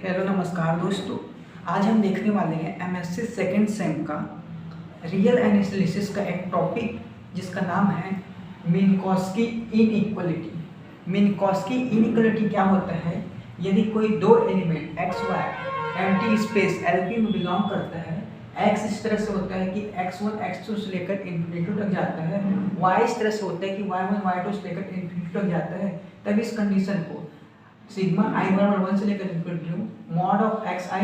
Hello नमस्कार दोस्तों। आज हम देखने वाले हैं एमएससी सेकेंड सेम का रियल एनालिसिस का एक टॉपिक जिसका नाम है मिन्कॉस्की इनइक्वालिटी। मिन्कॉस्की इनइक्वालिटी क्या होता है? यदि कोई दो element x y empty space LP में बिलोंग करता है, एक्स इस तरह से होता है कि x1 x2 से लेकर इन्फिनिटी तक जाता है, y इस तरह से होता है कि y1 y2 से लेकर इन्फिनिटी तक जाता है, तब इस कंडीशन को सिग्मा आई बराबर 1 से लेकर infinity mod of x i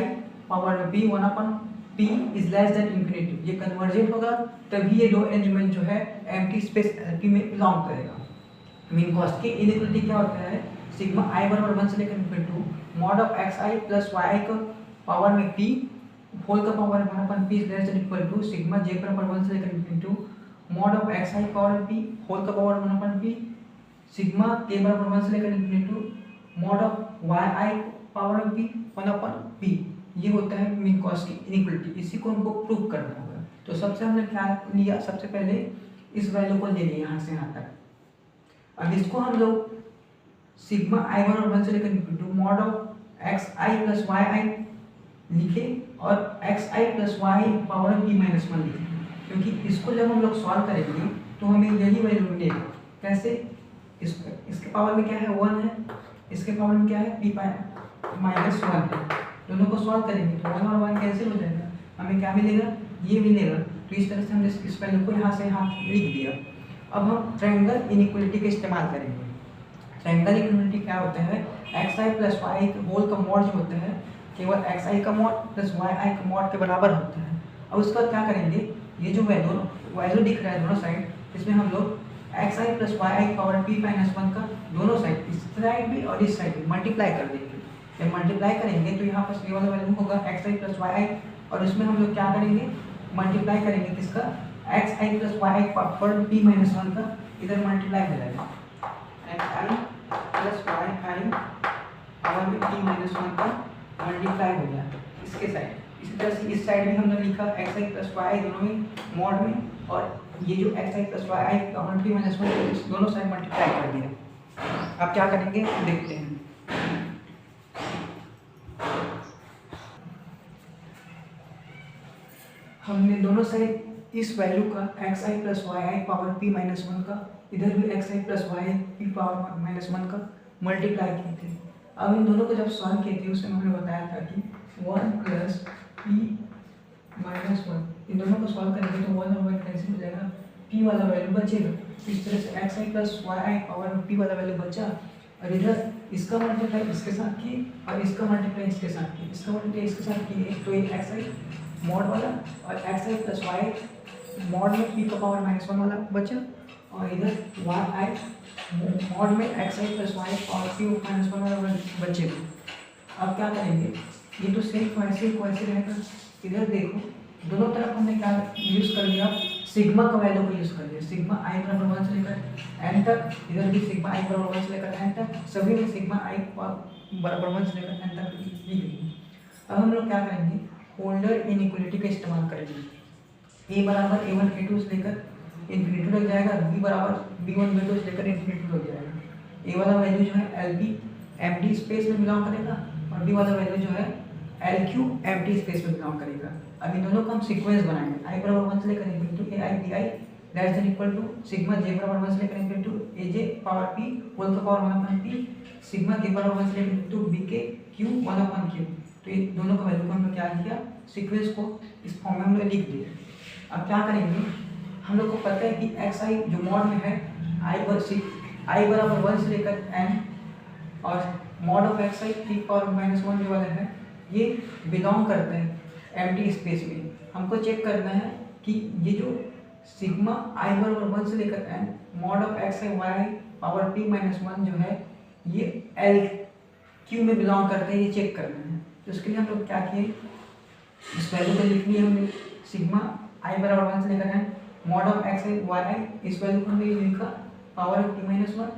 power में p 1 upon p is less then infinity, ये कन्वर्जेंट होगा, तभी ये दो एलिमेंट जो है एम्प्टी स्पेस एलपी में बिलोंग करेगा। मिन्कॉस्की इनइक्वालिटी क्या होता है? सिग्मा आई बराबर 1 से लेकर infinity mod of x I plus y का पावर में p होल का power 1 upon p is less than equal to sigma j बराबर 1 से लेकर infinity mod of x i power में p होल का power 1 upon p sigma k बराबर 1 से लेकर infinity mod of y i power में p 1 अपन p। ये होता है मिन्कॉस्की इनइक्वालिटी। इसी को हमको प्रूव करना होगा। तो सबसे हमने क्या लिया? सबसे पहले इस वैल्यू को ले लिया यहाँ से यहाँ तक। अब इसको हम लोग सिग्मा आई बराबर 1 से लेकर infinity mod of x I plus Y I लिखे और एक्स आई plus Y power p minus 1 लिखे, क्योंकि इसको जब हम लोग सॉल्व करेंगे तो हमें यही वैल्यू मिलेगा। कैसे? इसके पावर में क्या है? 1 है, इसके पावर में क्या है? p माइनस 1 है। दोनों को सॉल्व करेंगे तो 1 और 1 कैंसिल हो जाएगा, हमें क्या मिलेगा? ये मिलेगा। तो इस तरह से हमने इस वैल्यू को यहाँ से यहाँ लिख दिया। अब हम ट्रायंगल इनइक्वालिटी का इस्तेमाल करेंगे। ट्रायंगल इनइक्वालिटी क्या होता है? एक्स आई प्लस वाई होल का मॉड जो होता है केवल एक्स आई का मॉड प्लस वाई आई का मॉड के बराबर होता है। अब उसके बाद क्या करेंगे? ये जो वैल्यू दिख रहा है दोनों साइड, इसमें हम लोग x I plus Y i power p minus 1 का दोनों साइड, इस साइड भी और इस साइड भी मल्टीप्लाई कर देंगे। जब मल्टीप्लाई करेंगे तो यहाँ पर ये वाला वैल्यू होगा x I plus Y I, और उसमें हम लोग क्या करेंगे? मल्टीप्लाई करेंगे किसका? X I plus Y i power p minus 1 का, इधर मल्टीप्लाई हो जाएगा x I plus Y i power में p माइनस 1 का मल्टीप्लाई हो गया इसके साइड। इसी तरह से इस साइड में हमने लिखा एक्स आई प्लस वाई आई दोनों में मॉड में, और ये जो x I plus Y i power p minus 1 दोनों साइड मल्टीप्लाई कर दिया। अब क्या करेंगे देखते हैं। हमने दोनों साइड इस वैल्यू का x I plus Y i power p minus 1 का, इधर भी एक्स आई प्लस वाई आई p पावर माइनस 1 का मल्टीप्लाई किए थे। अब इन दोनों को जब सॉल्व किए थे उसमें हमने बताया था कि 1 प्लस p माइनस 1, इन दोनों को सॉल्व करेंगे तो 1 और 1 कैंसिल हो जाएगा, p वाला वैल्यू बचेगा। इस तरह से x I plus Y i power में p वाला वैल्यू बचा, और इधर इसका मल्टीप्लाई इसके साथ किए और इसका मल्टीप्लाई इसके साथ किए, इसका मल्टीप्लाई इसके साथ किए, तो ये एक्स आई मॉड वाला और एक्स आई प्लस वाई मॉड में p का पावर माइनस 1 वाला बचा, और इधर वाई आई मॉड में एक्स आई प्लस वाई और p माइनस 1 वाला बचेगा। अब क्या करेंगे? ये तो सेम वैसे रहेगा। इधर देखो दोनों तरफ हमने क्या यूज़ कर लिया? सिग्मा का वैल्यू को यूज़ कर लिया। सिग्मा आई बराबर 1 से लेकर एन तक, इधर भी सिग्मा आई बराबर 1 से लेकर एन तक, सभी में सिग्मा आई बराबर 1 से लेकर एन तक ली गई। अब हम लोग क्या करेंगे? होल्डर इनइक्वालिटी का इस्तेमाल करेंगे। ए बराबर ए1 ए2 से लेकर इन्फिनिटी तक जाएगा, बी बराबर b1 b2 से लेकर इन्फिनिटी तक जाएगा। ए वाला वैल्यू जो है एल बी एम्प्टी स्पेस में बिलोंग करेगा, और बी वाला वैल्यू जो है एल क्यू एम्प्टी स्पेस में बिलोंग करेगा। अब इन दोनों का हम सीक्वेंस बनाएंगे। आई बराबर 1 से लेकर infinity A I B I that is equal to sigma J बराबर 1 से लेकर infinity A J power p whole का power 1 upon p sigma K बराबर 1 से लेकर infinity B K Q 1 upon Q. तो ये दोनों का वैल्यू को हमने क्या किया? सीक्वेंस को इस फॉर्म में हमने लिख दिया। अब क्या करेंगे? हम लोग को पता है कि एक्स आई जो मॉड में है आई बराबर 1 से लेकर n, और mod of x I p power minus 1 जो वाला है ये बिलोंग करते हैं एम्प्टी स्पेस में। हमको चेक करना है कि ये जो सिग्मा आई बराबर 1 से लेकर n mod of x I y power p minus 1 जो है ये एल क्यू में बिलोंग करते हैं, ये चेक करना है। तो उसके लिए हम लोग क्या किए? इस वैल्यू को लिख लिया हमने, सिग्मा आई बराबर 1 से लेकर n mod of x I Y I, इस वैल्यू को हमने लिखा पावर p माइनस 1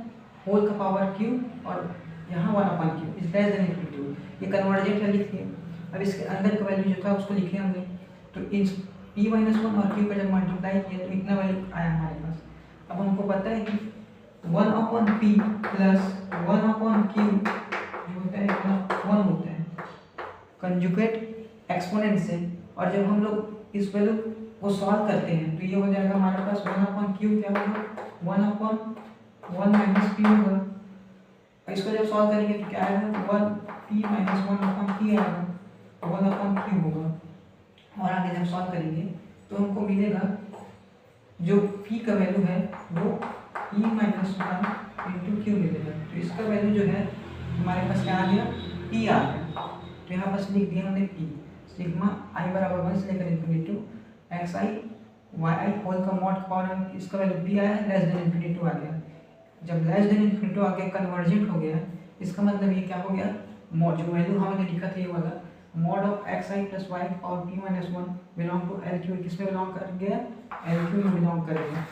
होल का पावर q, और यहाँ 1 upon q is less than equal, ये कन्वर्जेंट है लिख दिए। अब इसके अंदर का वैल्यू जो था उसको लिखे हमने, तो इन p माइनस 1 और q का जब मल्टीप्लाई किया तो इतना वैल्यू आया हमारे पास। अब हमको पता है कि 1 upon p plus 1 upon q जो होता है 1 होता है, कंजुगेट एक्सपोनेंट से, और जब हम लोग इस वैल्यू को सॉल्व करते हैं तो ये हो जाएगा हमारे पास 1/q क्या होगा 1/1 माइनस पी होगा। इसको जब सॉल्व करेंगे तो क्या आएगा 1p माइनस 1/p आएगा 1/q होगा। और आगे जब सॉल्व करेंगे तो हमको मिलेगा जो p का वैल्यू है वो p माइनस 1 इंटू क्यू मिलेगा। तो इसका वैल्यू जो है हमारे पास क्या आ गया p आ गया। तो यहाँ पर लिख दिया हमने p सिग्मा i बराबर 1 से लेकर इन्फिनिटी एक्स आई वाई आई होल का मॉड पावर इसका वैल्यू p आया है लेस देन इन्फिनिटी आ गया। जब लेस देन इन्फिनिटी आ गया कन्वर्जेंट हो गया, इसका मतलब ये क्या हो गया मॉड जो वैल्यू हमने लिखा था ये वाला mod of x I plus y और p minus 1 belong to L Q, किसमें बिलोंग कर गया एल क्यू में बिलोंग करेगा।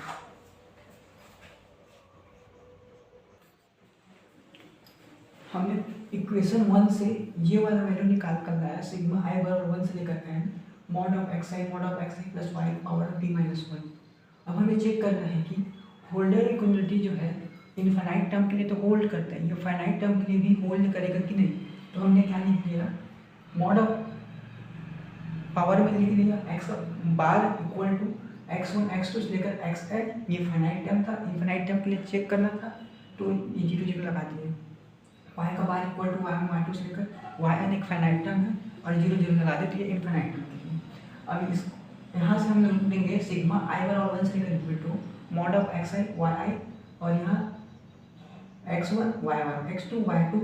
हमने इक्वेशन 1 से ये वाला वैल्यू निकाल कर लाया सिग्मा आई बराबर 1 से लेकर n mod of x I plus Y power p minus 1। अब हमें चेक करना है कि होल्डर इक्वलिटी जो है इनफाइनाइट टर्म के लिए तो होल्ड करता है, ये फाइनाइट टर्म के लिए भी होल्ड करेगा कि नहीं। तो हमने क्या लिख दिया मॉड ऑफ पावर में लिख दिया x bar equal to x1 x2 से लेकर xn, ये फाइनाइट टर्म था, इनफाइनाइट टर्म के लिए चेक करना था तो ये 0 0 लगा दिए। y का बार इक्वल टू y1 y2 से लेकर yn एक फाइनाइट टर्म है और 0 0 लगा दे तो ये इनफाइनाइट टर्म है। अब इस यहाँ से हम लिख देंगे सिग्मा i बराबर 1 से लेकर equal to mod of xi yi और यहाँ x1 y1 x2 y2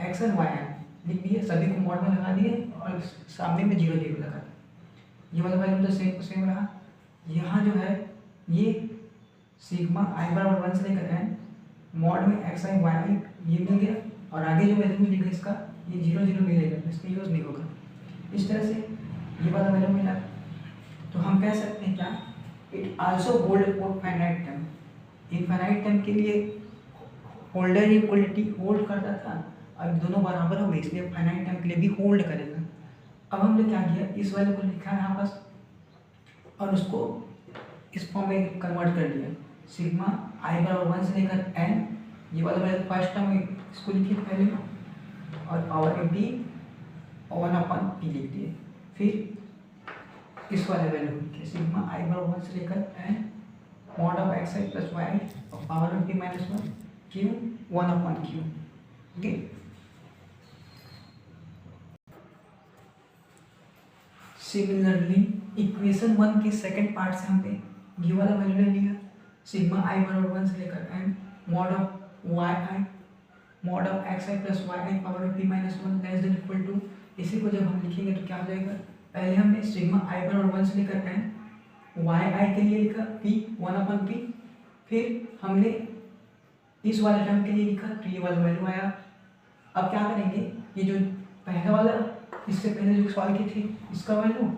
xn yn लिख दिए, सभी को मॉड में लगा दिए और सामने में 0 0 लगा दिए। ये वाला वैल्यू तो सेम रहा। यहाँ जो है ये सिग्मा i बराबर 1 से लेकर n मॉड में xi yi ये मिल गया और आगे जो वैल्यू मिलेगा इसका ये 0 0 मिलेगा, इसका यूज़ नहीं होगा। इस तरह से ये वाला वैल्यू मिला तो हम कह सकते हैं क्या it also hold for finite term. Infinite term के लिए होल्डर इक्वलिटी होल्ड करता था, अब दोनों बराबर हो गए इसलिए फाइनाइट टर्म के लिए भी होल्ड करेगा। अब हमने क्या किया इस वैल्यू को लिखा है यहाँ पास और उसको इस फॉर्म में कन्वर्ट कर दिया सिग्मा i बराबर 1 से लेकर n, ये वाला वैल्यू फर्स्ट टर्म इसको लिखिए पहले और पावर में b और 1/p लिख दिए। फिर इस वाले वैल्यू लिखिए सिग्मा i बराबर 1 से लेकर n mod of x I plus y और पावर में p minus 1 q 1/q। Okay, similarly equation 1 के सेकंड पार्ट से हमने ये वाला वैल्यू ले लिया सिग्मा i बराबर 1 से लेकर n mod of y i mod of x I plus Y i power p minus 1 less than equal to. इसी को जब हम लिखेंगे तो क्या हो जाएगा पहले हमने सिग्मा i बराबर 1 से लेकर n वाई आई के लिए लिखा p 1/p, फिर हमने इस वाले टर्म के लिए लिखा तो ये वाला वैल्यू आया। अब क्या करेंगे ये जो पहला वाला इससे पहले जो सॉल्व की थी इसका वैल्यू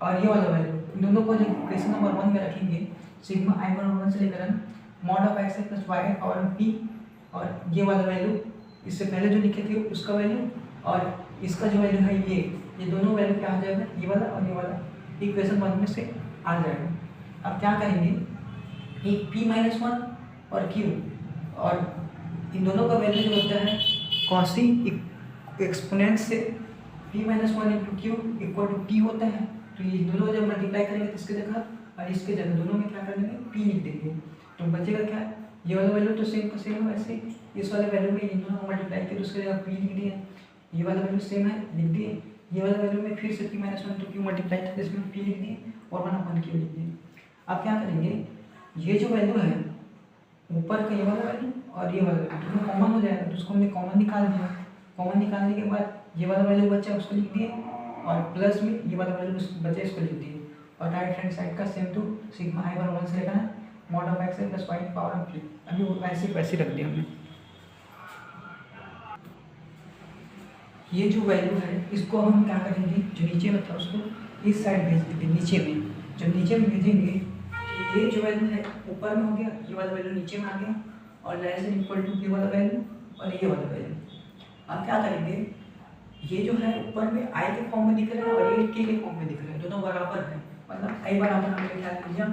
और ये वाला वैल्यू दोनों को जब इक्वेशन नंबर 1 में रखेंगे सिग्मा i बराबर 1 से लेकर n mod of x I plus Y i power p और ये वाला वैल्यू इससे पहले जो लिखे थे उसका वैल्यू और इसका जो वैल्यू है ये दोनों वैल्यू क्या आ जाएगा ये वाला और ये वाला इक्वेशन 1 में से आ जाएगा। अब क्या करेंगे एक p माइनस 1 और q और इन दोनों का वैल्यू जो होता है कॉसी एक्सपोनेंट से p minus 1 into Q equal to p होता है। तो ये दोनों जब मल्टीप्लाई करेंगे तो इसके जगह और इसके जगह दोनों में क्या कर देंगे p लिख देंगे तो बचेगा क्या ये वाला वैल्यू तो सेम का सेम है, वैसे इस वाले वैल्यू में इन दोनों को मल्टीप्लाई किया तो उसके जगह p लिख दिए, ये वाला वैल्यू सेम है लिख दिए, ये वाला वैल्यू में फिर से p माइनस 1 तो q मल्टीप्लाई था जिसमें p लिख दिए और 1/q लिख दिए। अब क्या करेंगे ये जो वैल्यू है ऊपर का ये वाला वैल्यू और ये वाला वैल्यू दोनों कॉमन हो जाएगा तो उसको हमने कॉमन निकाल दिया। कॉमन निकालने के बाद ये वाला वैल्यू बचा उसको लिख दिए और प्लस में ये वाला वैल्यू बचा इसको लिख दिए और राइट हैंड साइड का सेम टू सिग्मा i बराबर 1 से लेकर mod of x plus Y power of 3 अभी वो वैसे रख दिया हमने। ये जो वैल्यू है इसको हम क्या करेंगे जो नीचे में था उसको इस साइड भेज देंगे नीचे में, जब नीचे में भेजेंगे ये जो वैल्यू है ऊपर में हो गया ये वाला वैल्यू नीचे में आ गया और लेस देन इक्वल टू ये वाला वैल्यू और ये वाला वैल्यू। अब क्या करेंगे ये जो है ऊपर में i के फॉर्म में दिख रहा है और ये k के फॉर्म में दिख रहा है, दोनों बराबर है मतलब i बराबर हमने क्या ले लिया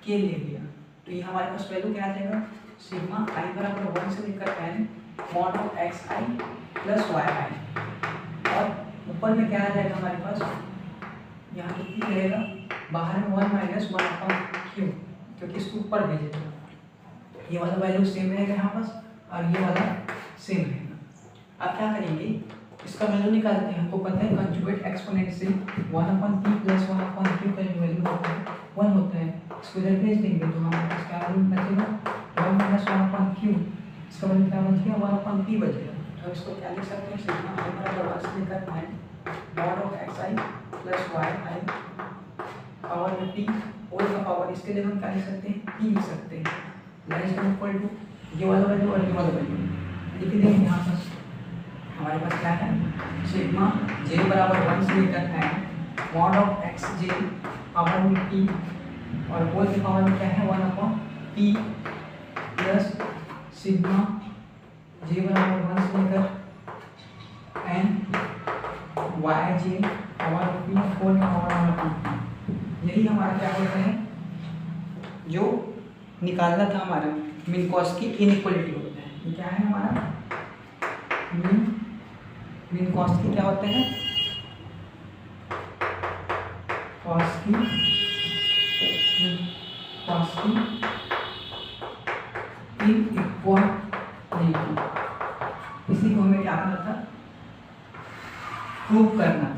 k ले लिया तो ये हमारे पास वैल्यू क्या आ जाएगा सिग्मा i बराबर 1 से लेकर n mod of x I plus Y I और ऊपर में क्या आ जाएगा हमारे पास, यहाँ पे पी रहेगा, बाहर में 1 माइनस 1/q, क्योंकि इसको ऊपर भेजेगा। ये वाला वैल्यू सेम रहेगा यहाँ पास और ये वाला सेम रहेगा। अब क्या करेंगे, इसका वैल्यू निकालते हैं। हमको पता है कंजुगेट एक्सपोनेंट से 1/p प्लस 1/q का जो वैल्यू होता है 1 होता है। इसको इधर भेज देंगे तो हमारे पास क्या वैल्यू बचेगा, 1 माइनस 1/q, इसका वैल्यू क्या बचेगा, 1/p बचेगा। तो इसको क्या लिख सकते हैं, सिग्मा i बराबर 1 से लेकर n mod of xi plus yi power में p होल का पावर, इसके लिए हम क्या लिख सकते हैं, p लिख सकते हैं, लेस देन इक्वल टू ये वाला वैल्यू और ये वाला वैल्यू लिख देंगे। यहाँ पर हमारे पास क्या है, सिग्मा j बराबर 1 से लेकर n mod of xj power में p और होल के पावर में क्या है 1/p प्लस सिग्मा j बराबर 1 से लेकर n yj power p whole का पावर 1/p। यही हमारा क्या होता है, जो निकालना था हमारा मिनकॉस्की इनइक्वालिटी होता है। ये क्या है हमारा मिनकॉस्की क्या होता है, कॉस्की इनइक्वालिटी। इसी को हमें क्या करना था, प्रूव करना